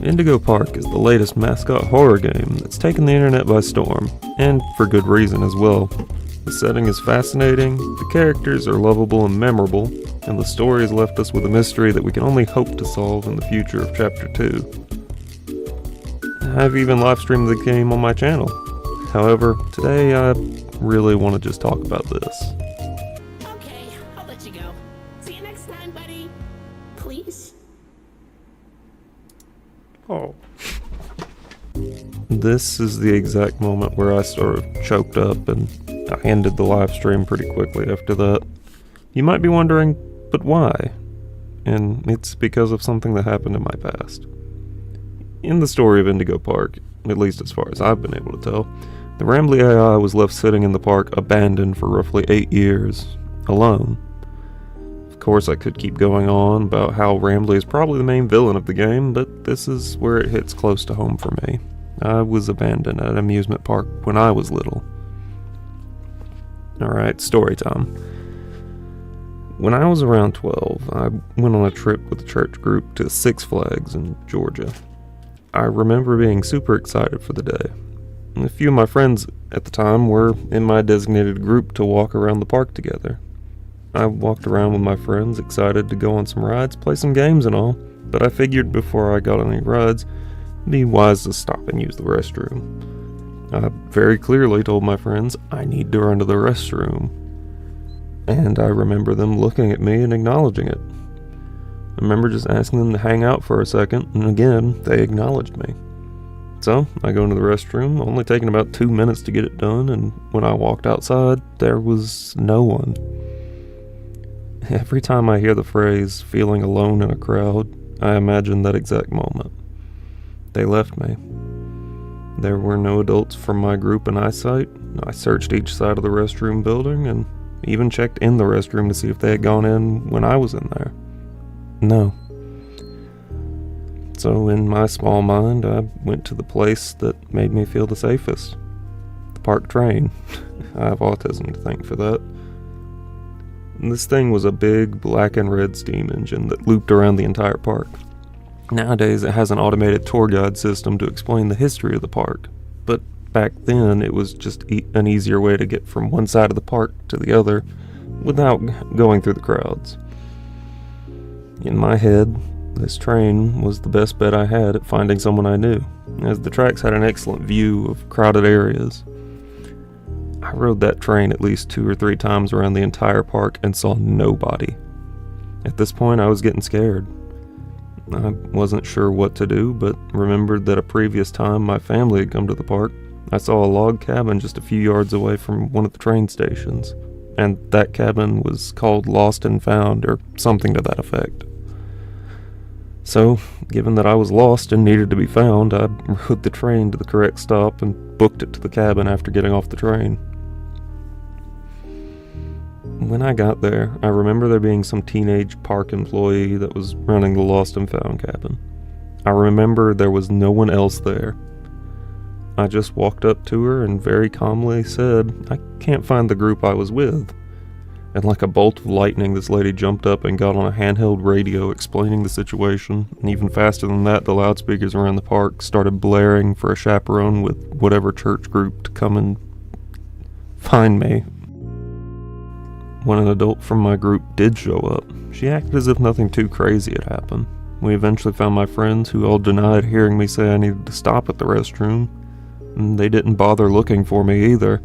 Indigo Park is the latest mascot horror game that's taken the internet by storm, and for good reason as well. The setting is fascinating, the characters are lovable and memorable, and the story has left us with a mystery that we can only hope to solve in the future of Chapter 2. I've even live streamed the game on my channel. However, today I really want to just talk about this. Okay, I'll let you go. See you next time, buddy. Please? Oh. This is the exact moment where I sort of choked up, and I ended the live stream pretty quickly after that. You might be wondering, but why? And it's because of something that happened in my past. In the story of Indigo Park, at least as far as I've been able to tell, the Rambly AI was left sitting in the park abandoned for roughly 8 years, alone. Of course, I could keep going on about how Rambly is probably the main villain of the game, but this is where it hits close to home for me. I was abandoned at an amusement park when I was little. Alright, story time. When I was around 12, I went on a trip with a church group to Six Flags in Georgia. I remember being super excited for the day. A few of my friends at the time were in my designated group to walk around the park together. I walked around with my friends, excited to go on some rides, play some games and all, but I figured before I got on any rides, it'd be wise to stop and use the restroom. I very clearly told my friends I need to run to the restroom, and I remember them looking at me and acknowledging it. I remember just asking them to hang out for a second, and again, they acknowledged me. So, I go into the restroom, only taking about 2 minutes to get it done, and when I walked outside, there was no one. Every time I hear the phrase, feeling alone in a crowd, I imagine that exact moment. They left me. There were no adults from my group in eyesight. I searched each side of the restroom building, and even checked in the restroom to see if they had gone in when I was in there. No. So in my small mind, I went to the place that made me feel the safest. The park train. I have autism to thank for that. This thing was a big black and red steam engine that looped around the entire park. Nowadays it has an automated tour guide system to explain the history of the park, but back then it was just an easier way to get from one side of the park to the other without going through the crowds. In my head, this train was the best bet I had at finding someone I knew, as the tracks had an excellent view of crowded areas. I rode that train at least 2 or 3 times around the entire park and saw nobody. At this point, I was getting scared. I wasn't sure what to do, but remembered that a previous time my family had come to the park, I saw a log cabin just a few yards away from one of the train stations, and that cabin was called Lost and Found, or something to that effect. So, given that I was lost and needed to be found, I rode the train to the correct stop and booked it to the cabin after getting off the train. When I got there, I remember there being some teenage park employee that was running the Lost and Found cabin. I remember there was no one else there. I just walked up to her and very calmly said, "I can't find the group I was with." And like a bolt of lightning, this lady jumped up and got on a handheld radio explaining the situation, and even faster than that, the loudspeakers around the park started blaring for a chaperone with whatever church group to come and find me. When an adult from my group did show up, she acted as if nothing too crazy had happened. We eventually found my friends, who all denied hearing me say I needed to stop at the restroom, and they didn't bother looking for me either.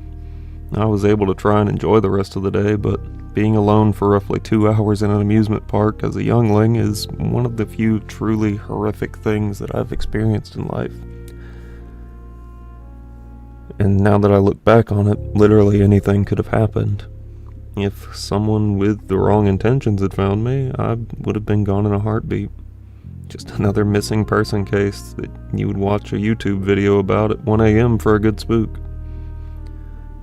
I was able to try and enjoy the rest of the day, but being alone for roughly 2 hours in an amusement park as a youngling is one of the few truly horrific things that I've experienced in life. And now that I look back on it, literally anything could have happened. If someone with the wrong intentions had found me, I would have been gone in a heartbeat. Just another missing person case that you would watch a YouTube video about at 1 a.m. for a good spook.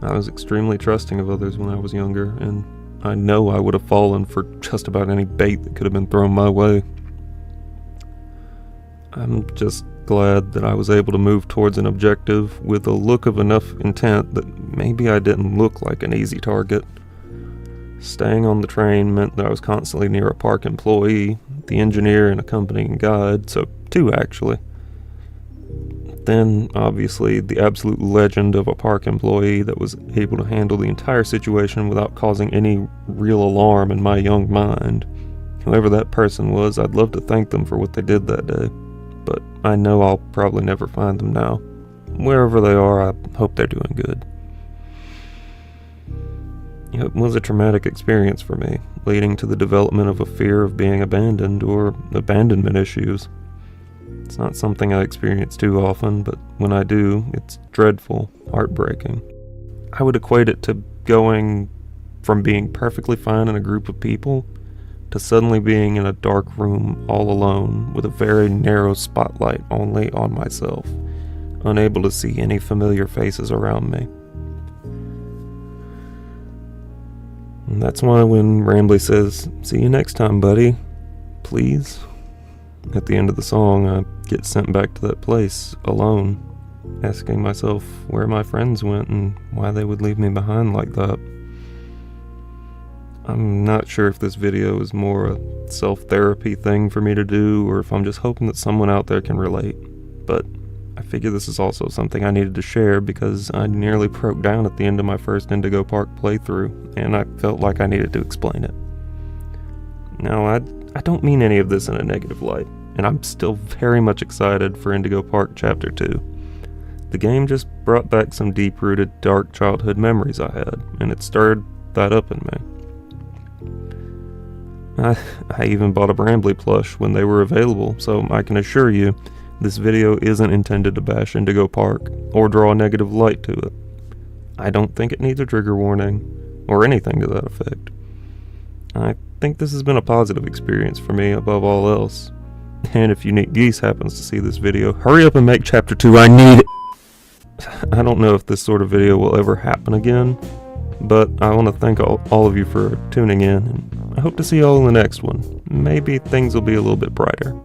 I was extremely trusting of others when I was younger, and I know I would have fallen for just about any bait that could have been thrown my way. I'm just glad that I was able to move towards an objective with a look of enough intent that maybe I didn't look like an easy target. Staying on the train meant that I was constantly near a park employee, the engineer and accompanying guide, so 2 actually. Then, obviously, the absolute legend of a park employee that was able to handle the entire situation without causing any real alarm in my young mind. Whoever that person was, I'd love to thank them for what they did that day, but I know I'll probably never find them now. Wherever they are, I hope they're doing good. It was a traumatic experience for me, leading to the development of a fear of being abandoned or abandonment issues. It's not something I experience too often, but when I do, it's dreadful, heartbreaking. I would equate it to going from being perfectly fine in a group of people to suddenly being in a dark room all alone with a very narrow spotlight only on myself, unable to see any familiar faces around me. And that's why when Rambly says, "See you next time, buddy, please," at the end of the song, I get sent back to that place alone, asking myself where my friends went and why they would leave me behind like that. I'm not sure if this video is more a self-therapy thing for me to do, or if I'm just hoping that someone out there can relate, but I figure this is also something I needed to share because I nearly broke down at the end of my first Indigo Park playthrough, and I felt like I needed to explain it. Now, I don't mean any of this in a negative light, and I'm still very much excited for Indigo Park Chapter 2. The game just brought back some deep-rooted, dark childhood memories I had, and it stirred that up in me. I even bought a Brambly plush when they were available, so I can assure you, this video isn't intended to bash Indigo Park, or draw a negative light to it. I don't think it needs a trigger warning, or anything to that effect. I think this has been a positive experience for me above all else. And if Unique Geese happens to see this video, hurry up and make Chapter 2, I need it! I don't know if this sort of video will ever happen again, but I want to thank all of you for tuning in, and I hope to see you all in the next one. Maybe things will be a little bit brighter.